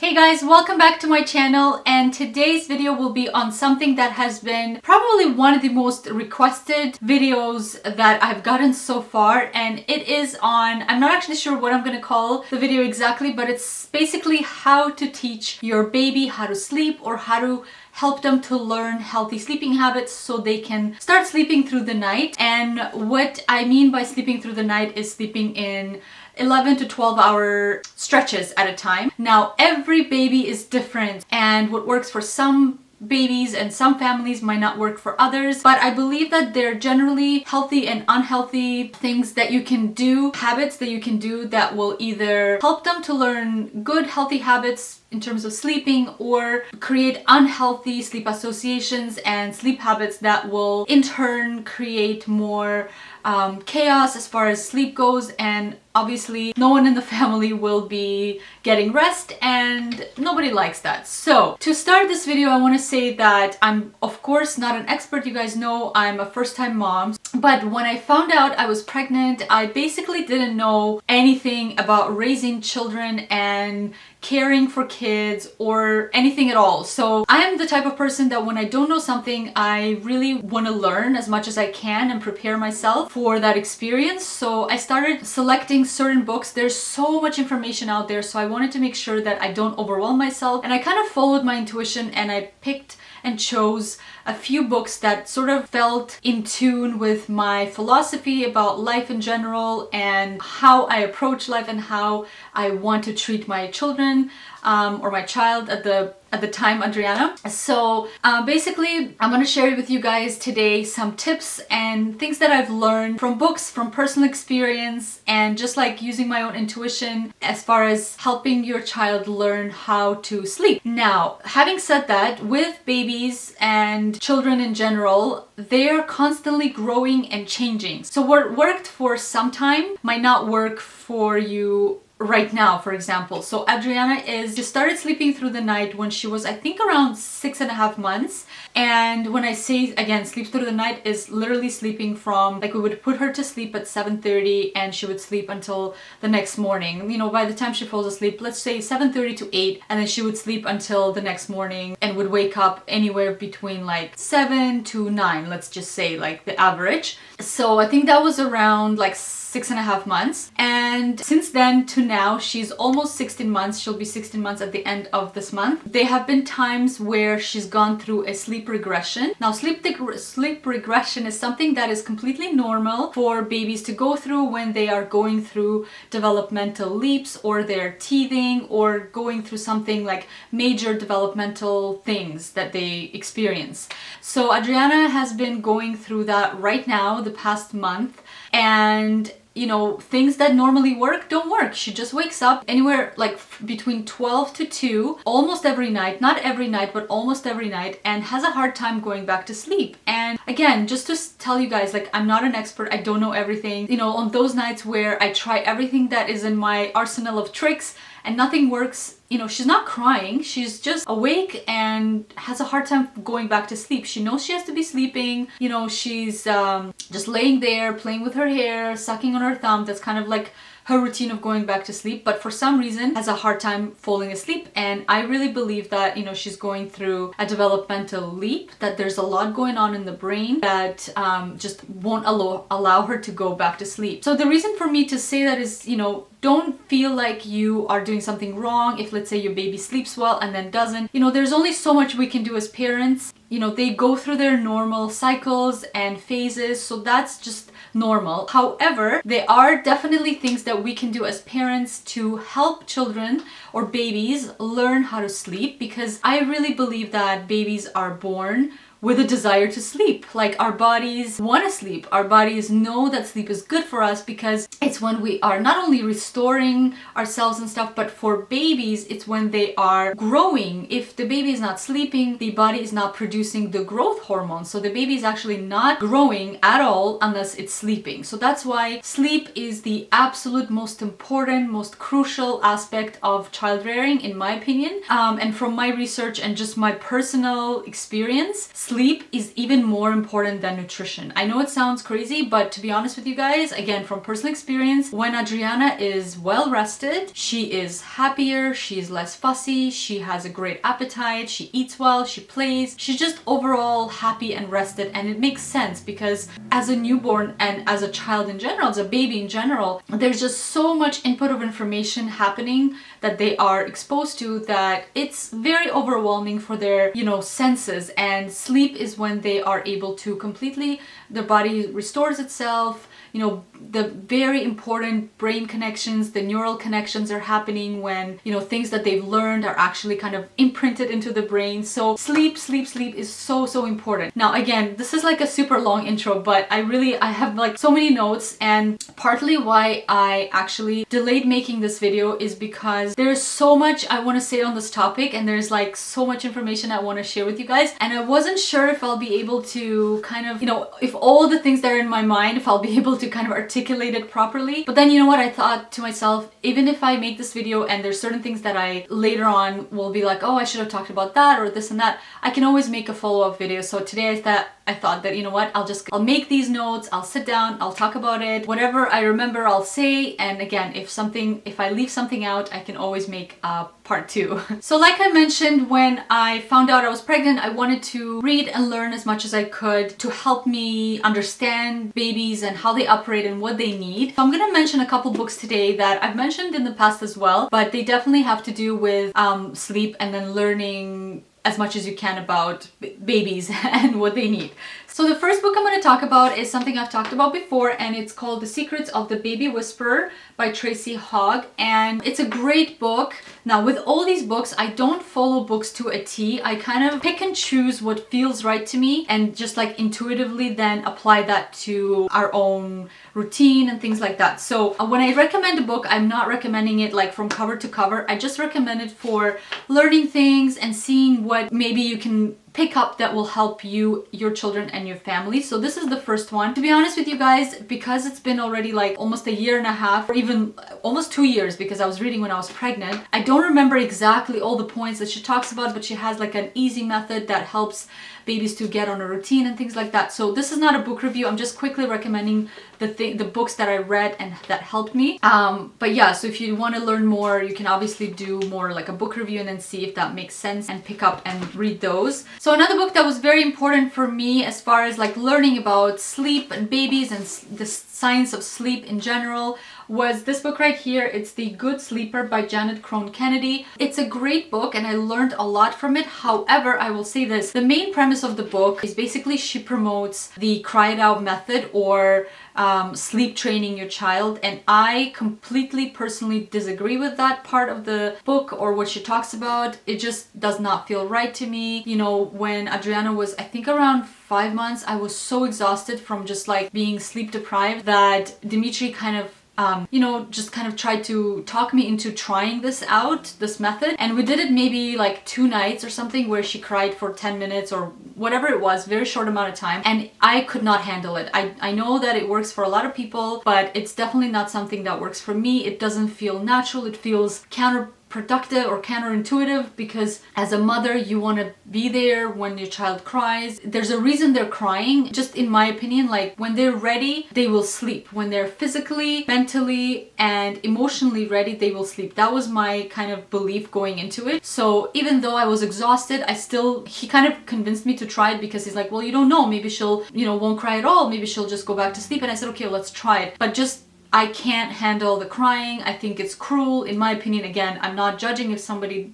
Hey guys, welcome back to my channel, and today's video will be on something that has been probably one of the most requested videos that I've gotten so far, and it is on, I'm not actually sure what I'm gonna call the video exactly, but it's basically how to teach your baby how to sleep or how to help them to learn healthy sleeping habits so they can start sleeping through the night. And what I mean by sleeping through the night is sleeping in 11 to 12 hour stretches at a time. Now, every baby is different, and what works for some babies and some families might not work for others, but I believe that there are generally healthy and unhealthy things that you can do, habits that you can do that will either help them to learn good healthy habits in terms of sleeping, or create unhealthy sleep associations and sleep habits that will in turn create more chaos as far as sleep goes. And obviously no one in the family will be getting rest, and nobody likes that. So to start this video, I want to say that I'm of course not an expert. You guys know I'm a first-time mom, but when I found out I was pregnant, I basically didn't know anything about raising children and caring for kids or anything at all. So I am the type of person that when I don't know something, I really want to learn as much as I can and prepare myself for that experience. So I started selecting certain books. There's so much information out there, so I wanted to make sure that I don't overwhelm myself, and I kind of followed my intuition and I picked and chose a few books that sort of felt in tune with my philosophy about life in general and how I approach life and how I want to treat my children or my child at the time, Adriana. So basically, I'm going to share with you guys today some tips and things that I've learned from books, from personal experience, and just like using my own intuition as far as helping your child learn how to sleep. Now, having said that, with babies and children in general, they're constantly growing and changing. So what worked for some time might not work for you right now, for example. So Adriana she started sleeping through the night when she was, I think, around 6.5 months. And when I say, again, sleep through the night is literally sleeping from, like, we would put her to sleep at 7:30 and she would sleep until the next morning. You know, by the time she falls asleep, let's say 7:30 to 8, and then she would sleep until the next morning and would wake up anywhere between like 7 to 9, let's just say, like the average. So I think that was around like 6.5 months. And since then to now, she's almost 16 months. She'll be 16 months at the end of this month. There have been times where she's gone through a sleep regression. Now, sleep regression is something that is completely normal for babies to go through when they are going through developmental leaps, or they're teething, or going through something like major developmental things that they experience. So Adriana has been going through that right now, the past month, and you know, things that normally work don't work. She just wakes up anywhere like between 12 to 2 almost every night, not every night, but almost every night, and has a hard time going back to sleep. And again, just to tell you guys, like, I'm not an expert, I don't know everything. You know, on those nights where I try everything that is in my arsenal of tricks and nothing works, you know, she's not crying, she's just awake and has a hard time going back to sleep. She knows she has to be sleeping, you know, she's just laying there, playing with her hair, sucking on her thumb. That's kind of like her routine of going back to sleep, but for some reason has a hard time falling asleep. And I really believe that, you know, she's going through a developmental leap, that there's a lot going on in the brain that just won't allow her to go back to sleep. So the reason for me to say that is, you know, don't feel like you are doing something wrong if, let's say, your baby sleeps well and then doesn't. You know, there's only so much we can do as parents. You know, they go through their normal cycles and phases, so that's just normal. However, there are definitely things that we can do as parents to help children or babies learn how to sleep, because I really believe that babies are born with a desire to sleep. Like, our bodies want to sleep. Our bodies know that sleep is good for us because it's when we are not only restoring ourselves and stuff, but for babies, it's when they are growing. If the baby is not sleeping, the body is not producing the growth hormone. So the baby is actually not growing at all unless it's sleeping. So that's why sleep is the absolute most important, most crucial aspect of child rearing, in my opinion. And from my research and just my personal experience, sleep sleep is even more important than nutrition. I know it sounds crazy, but to be honest with you guys, again, from personal experience, when Adriana is well rested, she is happier, she's less fussy, she has a great appetite, she eats well, she plays, she's just overall happy and rested. And it makes sense because as a newborn and as a child in general, as a baby in general, there's just so much input of information happening that they are exposed to that it's very overwhelming for their, senses. And sleep is when they are able to completely, their body restores itself. The very important brain connections, the neural connections are happening when, things that they've learned are actually kind of imprinted into the brain. So sleep is so important. Now, again, this is like a super long intro, but I have like so many notes, and partly why I actually delayed making this video is because there's so much I want to say on this topic, and there's like so much information I want to share with you guys. And I wasn't sure if I'll be able to kind of, if all the things that are in my mind, if I'll be able to kind of articulate it properly. But then you know what, I thought to myself, even if I make this video and there's certain things that I later on will be like, oh, I should have talked about that or this and that, I can always make a follow-up video. So today I thought that, you know what, I'll make these notes, I'll sit down, I'll talk about it, whatever I remember I'll say. And again, if I leave something out, I can always make a part 2. So like I mentioned, when I found out I was pregnant, I wanted to read and learn as much as I could to help me understand babies and how they operate and what they need. So I'm gonna mention a couple books today that I've mentioned in the past as well, but they definitely have to do with sleep and then learning as much as you can about babies and what they need. So the first book I'm going to talk about is something I've talked about before, and it's called The Secrets of the Baby Whisperer by Tracy Hogg, and it's a great book. Now, with all these books, I don't follow books to a T. I kind of pick and choose what feels right to me and just like intuitively then apply that to our own routine and things like that. So when I recommend a book, I'm not recommending it like from cover to cover. I just recommend it for learning things and seeing what maybe you can pick up that will help you, your children, and your family. So this is the first one. To be honest with you guys, because it's been already like almost 1.5 years, or even almost 2 years, because I was reading when I was pregnant, I don't remember exactly all the points that she talks about, but she has like an easy method that helps babies to get on a routine and things like that. So this is not a book review. I'm just quickly recommending the books that I read and that helped me. But yeah, so if you want to learn more, you can obviously do more like a book review and then see if that makes sense and pick up and read those. So another book that was very important for me as far as like learning about sleep and babies and the science of sleep in general was this book right here. It's The Good Sleeper by Krone Kennedy. It's a great book and I learned a lot from it. However, I will say this, the main premise of the book is basically she promotes the cry it out method or sleep training your child, and I completely personally disagree with that part of the book or what she talks about. It just does not feel right to me. When Adriana was, I think, around 5 months, I was so exhausted from just like being sleep deprived that Dimitri kind of just kind of tried to talk me into trying this method. And we did it maybe like 2 nights or something where she cried for 10 minutes or whatever it was, very short amount of time. And I could not handle it. I know that it works for a lot of people, but it's definitely not something that works for me. It doesn't feel natural. It feels counterproductive or counterintuitive, because as a mother you want to be there when your child cries. There's a reason they're crying. Just in my opinion, like when they're ready, they will sleep. When they're physically, mentally, and emotionally ready, they will sleep. That was my kind of belief going into it. So even though I was exhausted, he kind of convinced me to try it, because he's like, well, you don't know, maybe she'll, won't cry at all. Maybe she'll just go back to sleep. And I said, okay, let's try it. But I can't handle the crying. I think it's cruel, in my opinion. Again, I'm not judging if somebody,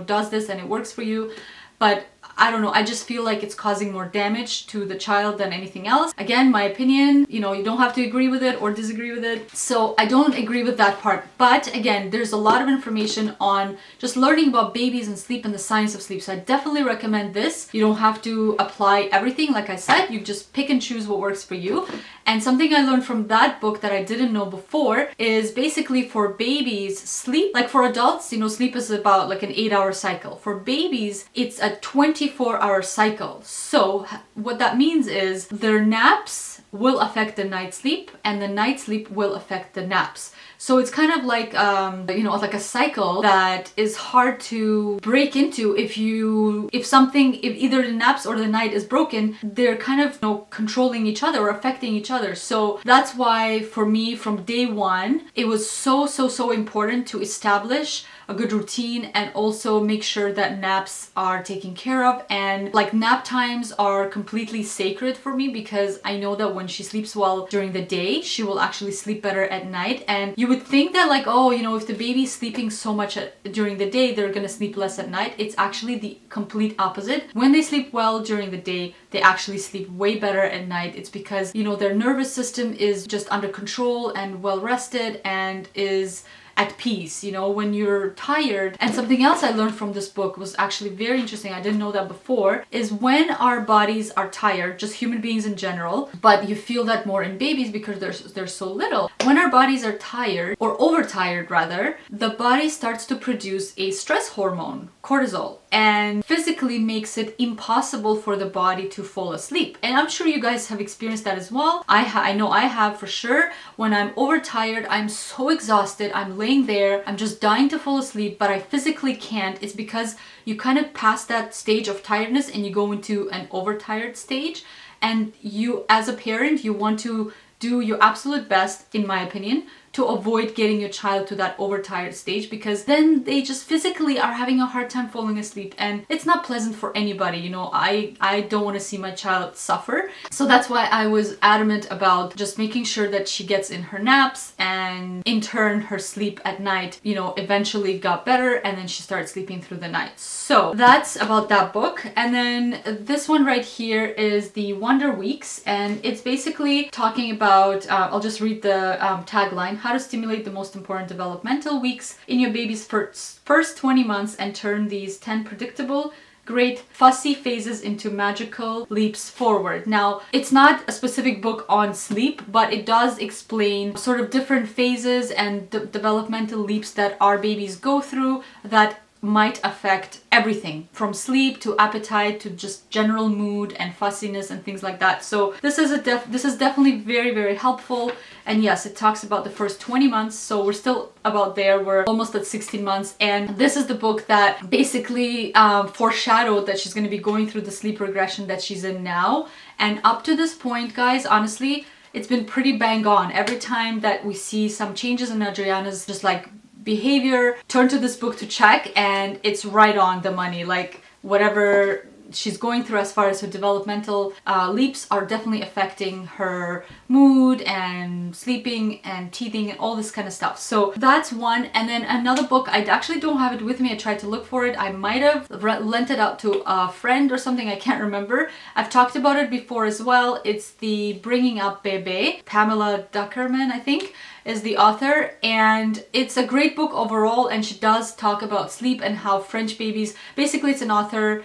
does this and it works for you, but I don't know, I just feel like it's causing more damage to the child than anything else. Again, my opinion, you don't have to agree with it or disagree with it. So I don't agree with that part. But again, there's a lot of information on just learning about babies and sleep and the science of sleep. So I definitely recommend this. You don't have to apply everything. Like I said, you just pick and choose what works for you. And something I learned from that book that I didn't know before is basically for babies, sleep, like for adults, sleep is about like an 8-hour cycle. For babies, it's a 24-hour cycle. So what that means is their naps will affect the night sleep and the night sleep will affect the naps. So it's kind of like, you know, like a cycle that is hard to break into if either the naps or the night is broken, they're kind of, you know, controlling each other or affecting each other. So that's why for me from day one, it was so important to establish a good routine and also make sure that naps are taken care of. And like nap times are completely sacred for me because I know that when she sleeps well during the day, she will actually sleep better at night. And you would think that like, oh, you know, if the baby's sleeping so much during the day, they're gonna sleep less at night. It's actually the complete opposite. When they sleep well during the day, they actually sleep way better at night. It's because, you know, their nervous system is just under control and well rested and is at peace, you know, when you're tired. And something else I learned from this book was actually very interesting, I didn't know that before, is when our bodies are tired, just human beings in general, but you feel that more in babies because they're so little. When our bodies are tired, or overtired rather, the body starts to produce a stress hormone, cortisol, and physically makes it impossible for the body to fall asleep. And I'm sure you guys have experienced that as well. I know I have for sure. When I'm overtired, I'm so exhausted, I'm laying there, I'm just dying to fall asleep, but I physically can't. It's because you kind of pass that stage of tiredness and you go into an overtired stage. And you, as a parent, you want to do your absolute best, in my opinion, to avoid getting your child to that overtired stage, because then they just physically are having a hard time falling asleep and it's not pleasant for anybody. You know, I don't want to see my child suffer. So that's why I was adamant about just making sure that she gets in her naps, and in turn her sleep at night, you know, eventually got better and then she started sleeping through the night. So that's about that book. And then this one right here is the Wonder Weeks, and it's basically talking about, I'll just read the tagline: how to stimulate the most important developmental weeks in your baby's first 20 months and turn these 10 predictable, great, fussy phases into magical leaps forward. Now, it's not a specific book on sleep, but it does explain sort of different phases and developmental leaps that our babies go through that might affect everything from sleep to appetite to just general mood and fussiness and things like that. So this is definitely very helpful. And yes, it talks about the first 20 months, so we're still about there. We're almost at 16 months, and this is the book that basically foreshadowed that she's going to be going through the sleep regression that she's in now. And up to this point, guys, honestly, it's been pretty bang on. Every time that we see some changes in Adriana's just like behavior, turn to this book to check, and it's right on the money. Like whatever she's going through as far as her developmental leaps are definitely affecting her mood and sleeping and teething and all this kind of stuff. So that's one. And then another book, I actually don't have it with me. I tried to look for it. I might have lent it out to a friend or something. I can't remember. I've talked about it before as well. It's the Bringing Up Bebe. Pamela Duckerman, I think, is the author, and it's a great book overall. And she does talk about sleep and how French babies, basically it's an author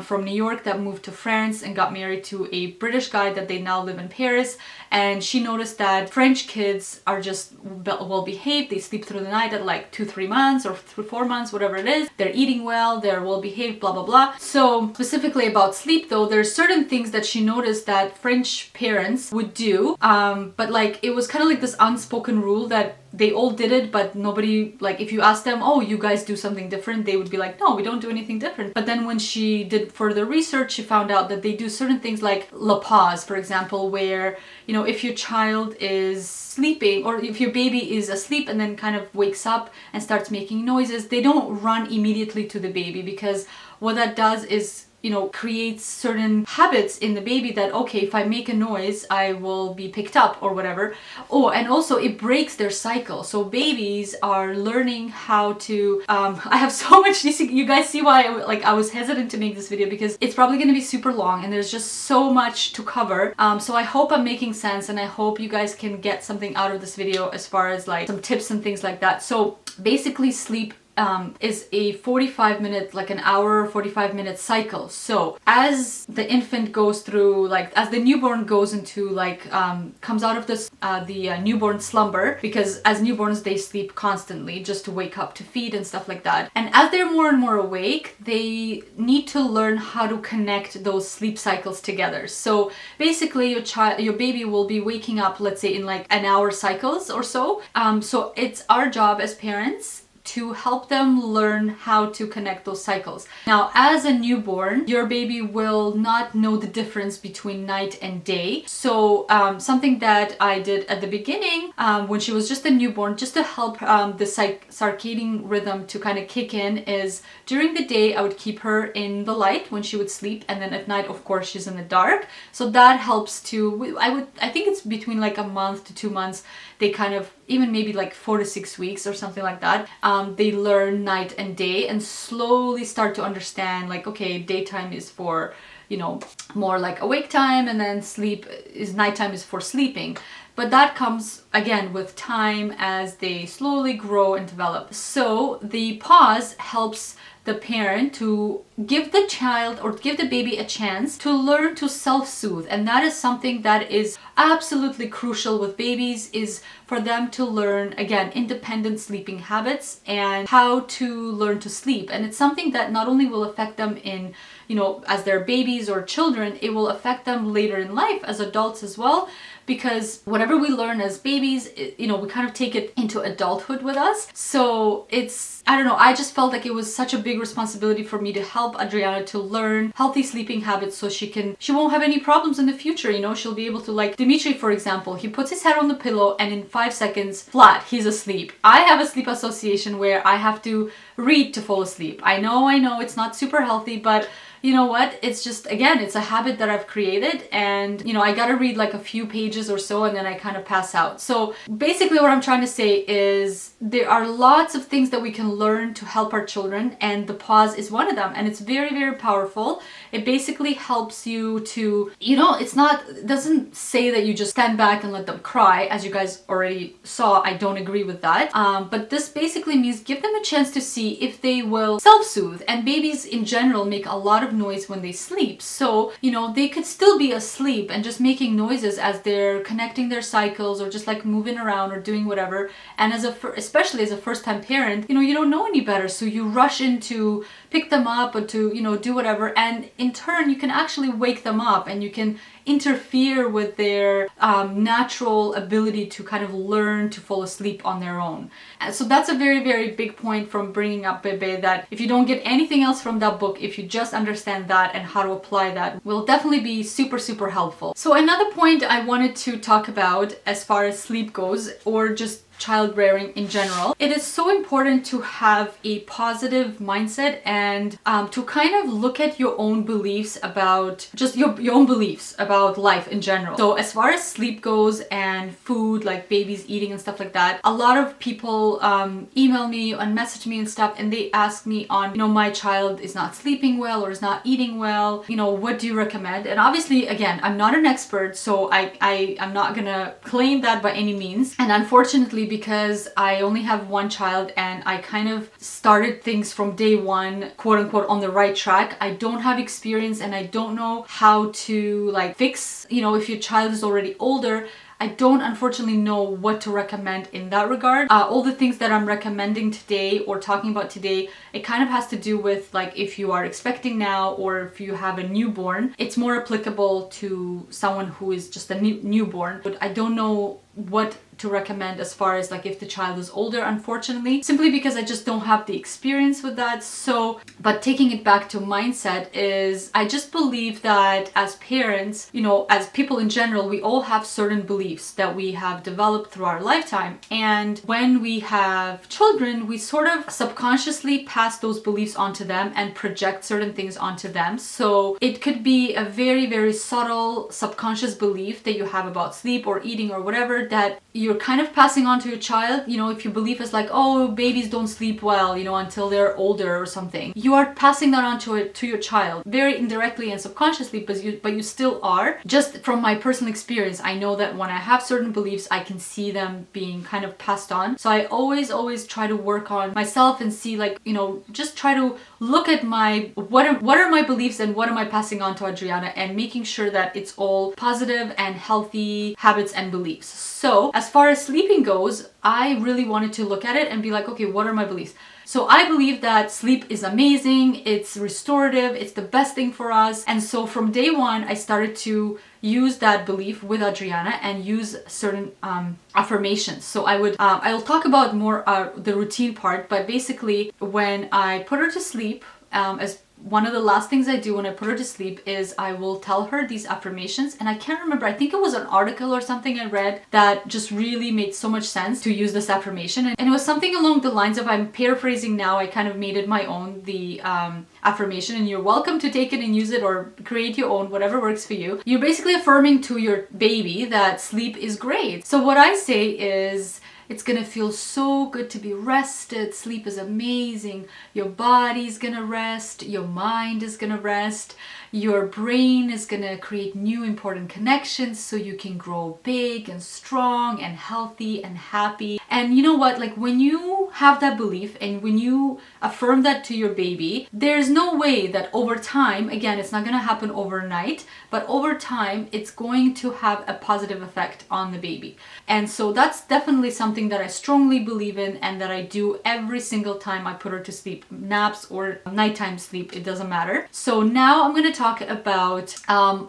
from New York that moved to France and got married to a British guy that they now live in Paris. And she noticed that French kids are just well behaved. They sleep through the night at like 2-3 months or 4 months, whatever it is. They're eating well, they're well behaved, blah blah blah. So specifically about sleep though, there's certain things that she noticed that French parents would do, but like it was kind of like this unspoken rule that they all did it, but nobody, like if you ask them, oh, you guys do something different, they would be like, no, we don't do anything different. But then when she did further research, she found out that they do certain things like la pause, for example, where, you know, if your child is sleeping or if your baby is asleep and then kind of wakes up and starts making noises, they don't run immediately to the baby, because what that does is, you know, creates certain habits in the baby that, okay, if I make a noise, I will be picked up or whatever. Oh, and also it breaks their cycle. So babies are learning how to, I have so much, you guys see why I was hesitant to make this video, because it's probably going to be super long and there's just so much to cover. So I hope I'm making sense, and I hope you guys can get something out of this video as far as like some tips and things like that. So basically sleep is a 45-minute, like an hour, 45-minute cycle. So as the infant goes through, like as the newborn goes into like comes out of this the newborn slumber, because as newborns they sleep constantly just to wake up to feed and stuff like that, and as they're more and more awake, they need to learn how to connect those sleep cycles together. So basically your baby will be waking up, let's say in like an hour cycles or so. So it's our job as parents to help them learn how to connect those cycles. Now, as a newborn, your baby will not know the difference between night and day. So something that I did at the beginning when she was just a newborn, just to help the circadian rhythm to kind of kick in, is during the day I would keep her in the light when she would sleep, and then at night of course she's in the dark. So that helps to, I think it's between like a month to 2 months, they kind of, even maybe like 4 to 6 weeks or something like that, they learn night and day and slowly start to understand like, okay, daytime is for, you know, more like awake time, and then nighttime is for sleeping. But that comes again with time as they slowly grow and develop. So the pause helps the parent to give the child or give the baby a chance to learn to self-soothe. And that is something that is absolutely crucial with babies, is for them to learn, again, independent sleeping habits and how to learn to sleep. And it's something that not only will affect them in, you know, as they're babies or children, it will affect them later in life as adults as well. Because whatever we learn as babies, you know, we kind of take it into adulthood with us. So it's, I don't know, I just felt like it was such a big responsibility for me to help Adriana to learn healthy sleeping habits so she won't have any problems in the future. You know, she'll be able to, like Dimitri, for example, he puts his head on the pillow and in 5 seconds flat, he's asleep. I have a sleep association where I have to read to fall asleep. I know it's not super healthy, but you know what? It's just, again, it's a habit that I've created, and you know, I gotta read like a few pages or so and then I kind of pass out. So basically what I'm trying to say is there are lots of things that we can learn to help our children, and the pause is one of them, and it's very, very powerful. It basically helps you to, you know, it doesn't say that you just stand back and let them cry. As you guys already saw, I don't agree with that. But this basically means give them a chance to see if they will self-soothe, and babies in general make a lot of noise when they sleep. So, you know, they could still be asleep and just making noises as they're connecting their cycles or just like moving around or doing whatever. And especially as a first-time parent, you know, you don't know any better. So you rush in to pick them up or to, you know, do whatever. And in turn, you can actually wake them up and you can interfere with their natural ability to kind of learn to fall asleep on their own. And so that's a very, very big point from bringing up Bebe, that if you don't get anything else from that book, if you just understand that and how to apply that, will definitely be super, super helpful. So another point I wanted to talk about as far as sleep goes, or just child rearing in general, it is so important to have a positive mindset and to kind of look at your own beliefs about just your own beliefs about life in general. So as far as sleep goes and food, like babies eating and stuff like that, a lot of people email me and message me and stuff, and they ask me on, you know, my child is not sleeping well or is not eating well, you know, what do you recommend? And obviously, again, I'm not an expert, so I'm not gonna claim that by any means. And unfortunately, because I only have one child and I kind of started things from day one, quote unquote, on the right track, I don't have experience and I don't know how to like fix, you know, if your child is already older, I don't unfortunately know what to recommend in that regard. All the things that I'm recommending today or talking about today, it kind of has to do with like if you are expecting now or if you have a newborn. It's more applicable to someone who is just a newborn, but I don't know what to recommend as far as like if the child is older, unfortunately, simply because I just don't have the experience with that. So, but taking it back to mindset is, I just believe that as parents, you know, as people in general, we all have certain beliefs that we have developed through our lifetime. And when we have children, we sort of subconsciously pass those beliefs onto them and project certain things onto them. So it could be a very, very subtle subconscious belief that you have about sleep or eating or whatever sure that you're kind of passing on to your child, you know, if your belief is like, oh, babies don't sleep well, you know, until they're older or something, you are passing that on to your child very indirectly and subconsciously, but you still are. Just from my personal experience, I know that when I have certain beliefs, I can see them being kind of passed on. So I always try to work on myself and see, like, you know, just try to look at my what are my beliefs and what am I passing on to Adriana, and making sure that it's all positive and healthy habits and beliefs. So as far as sleeping goes, I really wanted to look at it and be like, okay, what are my beliefs? So I believe that sleep is amazing, it's restorative, it's the best thing for us. And so from day one, I started to use that belief with Adriana and use certain affirmations. So I'll talk about more the routine part, but basically when I put her to sleep, as one of the last things I do when I put her to sleep is I will tell her these affirmations. And I can't remember, I think it was an article or something I read that just really made so much sense to use this affirmation. And it was something along the lines of, I'm paraphrasing now, I kind of made it my own, the affirmation, and you're welcome to take it and use it or create your own, whatever works for you. You're basically affirming to your baby that sleep is great. So what I say is, it's gonna feel so good to be rested. Sleep is amazing. Your body's gonna rest. Your mind is gonna rest. Your brain is gonna create new important connections so you can grow big and strong and healthy and happy. And you know what? Like, when you have that belief and when you affirm that to your baby, there's no way that over time, again, it's not gonna happen overnight, but over time, it's going to have a positive effect on the baby. And so that's definitely something that I strongly believe in and that I do every single time I put her to sleep, naps or nighttime sleep, it doesn't matter. So now I'm going to talk about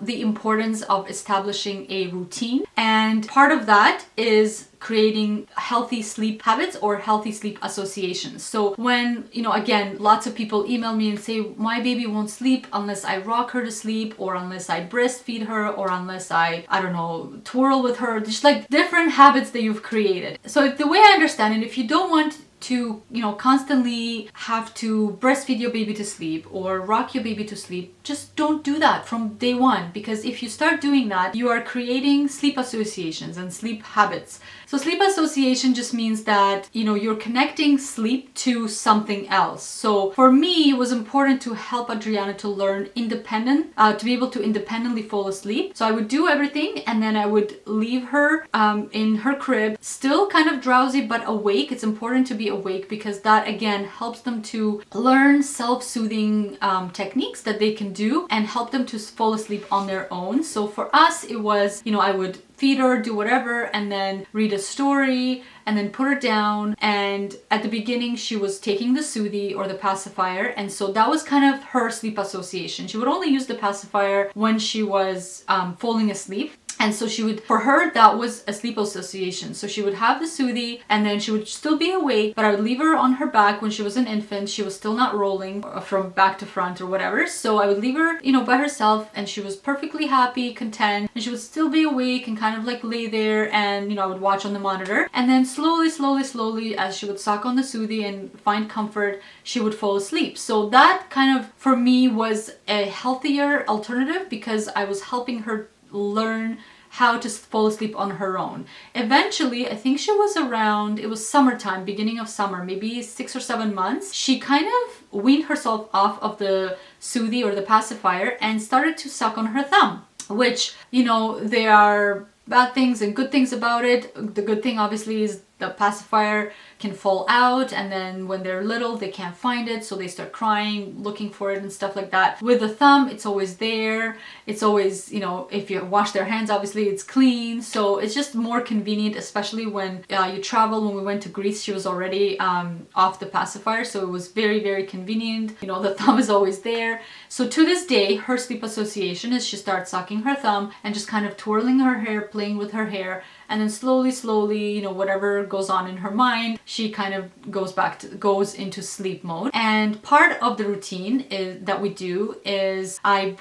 the importance of establishing a routine. And part of that is creating healthy sleep habits or healthy sleep associations. So when, you know, again, lots of people email me and say, my baby won't sleep unless I rock her to sleep, or unless I breastfeed her, or unless I don't know, twirl with her, just like different habits that you've created. So if the way I understand it, if you don't want to, you know, constantly have to breastfeed your baby to sleep or rock your baby to sleep, just don't do that from day one, because if you start doing that, you are creating sleep associations and sleep habits. So sleep association just means that, you know, you're connecting sleep to something else. So for me, it was important to help Adriana to learn to be able to independently fall asleep. So I would do everything and then I would leave her in her crib, still kind of drowsy but awake. It's important to be awake because that again helps them to learn self-soothing techniques that they can do and help them to fall asleep on their own. So for us, it was, you know, I would feed her, do whatever, and then read a story, and then put her down. And at the beginning, she was taking the Soothie or the pacifier, and so that was kind of her sleep association. She would only use the pacifier when she was falling asleep. And so she would, for her, that was a sleep association. So she would have the Soothie and then she would still be awake, but I would leave her on her back when she was an infant. She was still not rolling from back to front or whatever. So I would leave her, you know, by herself, and she was perfectly happy, content, and she would still be awake and kind of like lay there, and, you know, I would watch on the monitor. And then slowly, as she would suck on the Soothie and find comfort, she would fall asleep. So that kind of, for me, was a healthier alternative because I was helping her learn how to fall asleep on her own. Eventually, I think she was around, it was summertime, beginning of summer, maybe 6 or 7 months, she kind of weaned herself off of the Soothie or the pacifier and started to suck on her thumb, which, you know, there are bad things and good things about it. The good thing obviously is the pacifier can fall out, and then when they're little they can't find it, so they start crying looking for it and stuff like that. With the thumb, it's always there, it's always, you know, if you wash their hands, obviously it's clean, so it's just more convenient, especially when you travel. When we went to Greece, she was already off the pacifier, so it was very convenient, you know, the thumb is always there. So to this day, her sleep association is she starts sucking her thumb and just kind of twirling her hair, playing with her hair, and then slowly, you know, whatever goes on in her mind, she kind of goes into sleep mode. And part of the routine that we do is I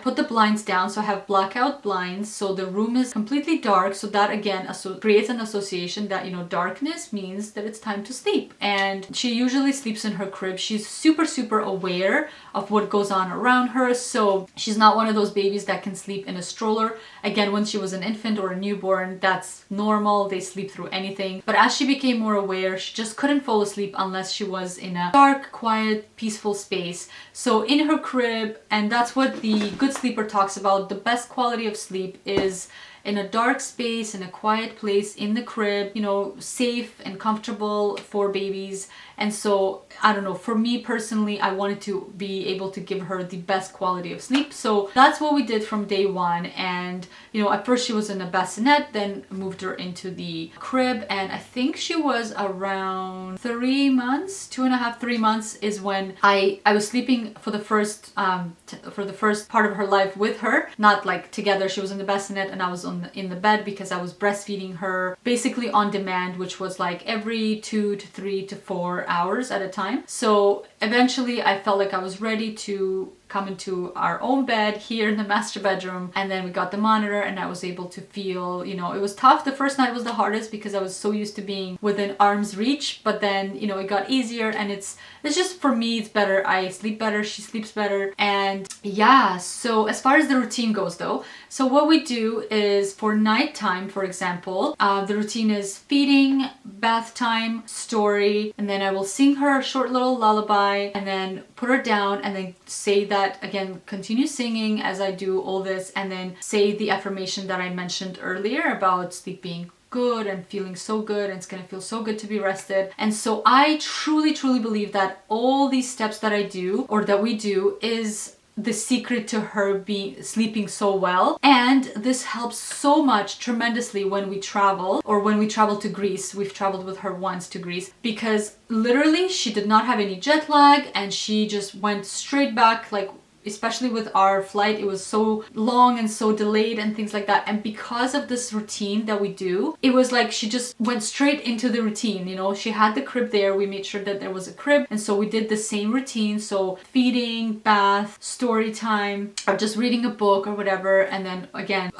put the blinds down, so I have blackout blinds, so the room is completely dark, so that again creates an association that, you know, darkness means that it's time to sleep. And she usually sleeps in her crib. She's super aware of what goes on around her, so she's not one of those babies that can sleep in a stroller. Again, when she was an infant or a newborn, that's normal, they sleep through anything. But as she became more aware, she just couldn't fall asleep unless she was in a dark, quiet, peaceful space. So in her crib, and that's what the Good Sleeper talks about, the best quality of sleep is in a dark space, in a quiet place, in the crib, you know, safe and comfortable for babies. And so, I don't know, for me personally, I wanted to be able to give her the best quality of sleep. So that's what we did from day one. And, you know, at first she was in a bassinet, then moved her into the crib. And I think she was around 3 months, 2.5, 3 months is when I was sleeping for the first part of her life with her. Not like together, she was in the bassinet and I was in the bed, because I was breastfeeding her basically on demand, which was like every 2 to 3 to 4 hours at a time. So eventually I felt like I was ready to come into our own bed here in the master bedroom, and then we got the monitor and I was able to feel, you know, it was tough. The first night was the hardest because I was so used to being within arm's reach, but then, you know, it got easier, and it's just, for me, it's better. I sleep better, she sleeps better. And yeah, so as far as the routine goes though, so what we do is for nighttime, for example, the routine is feeding, bath time, story, and then I will sing her a short little lullaby and then put her down and then say that again, continue singing as I do all this, and then say the affirmation that I mentioned earlier about sleep being good and feeling so good, and it's gonna feel so good to be rested. And so I truly believe that all these steps that I do, or that we do, is the secret to her sleeping so well. And this helps so much tremendously when we travel, or when we travel to Greece. We've traveled with her once to Greece, because literally she did not have any jet lag and she just went straight back, like especially with our flight, it was so long and so delayed and things like that. And because of this routine that we do, it was like she just went straight into the routine. You know, she had the crib there, we made sure that there was a crib, and so we did the same routine. So feeding, bath, story time, or just reading a book or whatever, and then again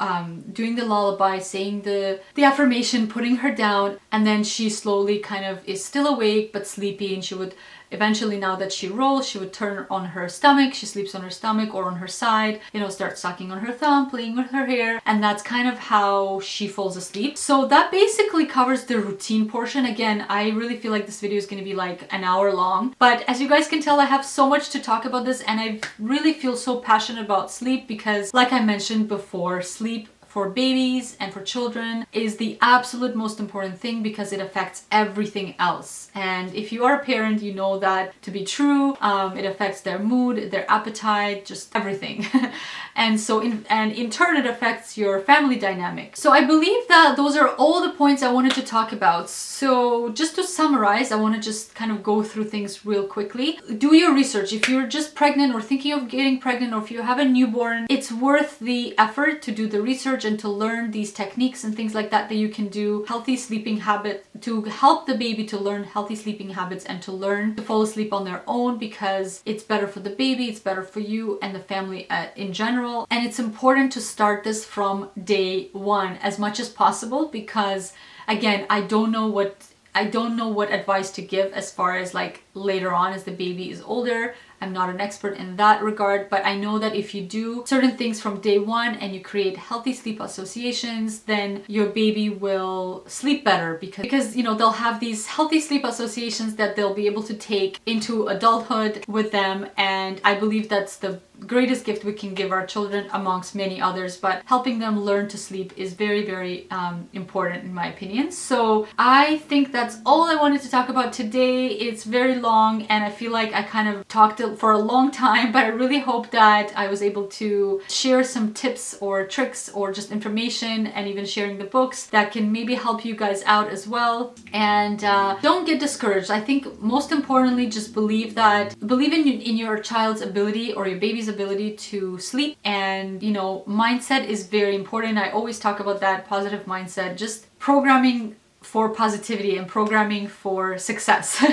doing the lullaby, saying the affirmation, putting her down, and then she slowly kind of is still awake but sleepy, and she would eventually, now that she rolls, she would turn on her stomach. She sleeps on her stomach or on her side, you know, start sucking on her thumb, playing with her hair, and that's kind of how she falls asleep. So that basically covers the routine portion. Again, I really feel like this video is going to be like an hour long, but as you guys can tell, I have so much to talk about this, and I really feel so passionate about sleep because, like I mentioned before, sleep for babies and for children is the absolute most important thing, because it affects everything else. And if you are a parent, you know that to be true. It affects their mood, their appetite, just everything. And so in turn, it affects your family dynamic. So I believe that those are all the points I wanted to talk about. So just to summarize, I want to just kind of go through things real quickly. Do your research. If you're just pregnant or thinking of getting pregnant, or if you have a newborn, it's worth the effort to do the research and to learn these techniques and things like that you can do healthy sleeping habits to help the baby to learn healthy sleeping habits and to learn to fall asleep on their own, because it's better for the baby, it's better for you and the family in general. And it's important to start this from day one as much as possible, because again, I don't know what advice to give as far as like later on as the baby is older. I'm not an expert in that regard, but I know that if you do certain things from day one and you create healthy sleep associations, then your baby will sleep better, because you know, they'll have these healthy sleep associations that they'll be able to take into adulthood with them. And I believe that's the greatest gift we can give our children, amongst many others, but helping them learn to sleep is very important in my opinion. So I think that's all I wanted to talk about today. It's very long and I feel like I kind of talked for a long time, but I really hope that I was able to share some tips or tricks or just information, and even sharing the books that can maybe help you guys out as well. And don't get discouraged. I think most importantly, just believe in your child's ability or your baby's ability to sleep. And you know, mindset is very important. I always talk about that positive mindset, just programming for positivity and programming for success.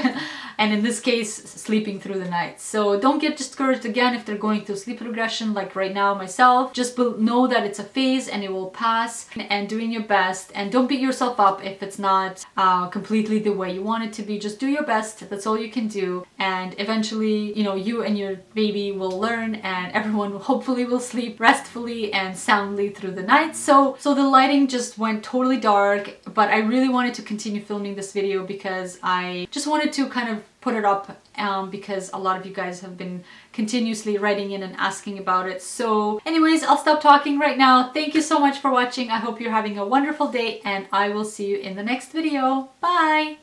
And in this case, sleeping through the night. So don't get discouraged again if they're going through sleep regression like right now myself. Just know that it's a phase and it will pass, and doing your best. And don't beat yourself up if it's not completely the way you want it to be. Just do your best. That's all you can do. And eventually, you know, you and your baby will learn, and everyone hopefully will sleep restfully and soundly through the night. So the lighting just went totally dark, but I really wanted to continue filming this video because I just wanted to kind of put it up because a lot of you guys have been continuously writing in and asking about it. So anyways, I'll stop talking right now. Thank you so much for watching. I hope you're having a wonderful day, and I will see you in the next video. Bye!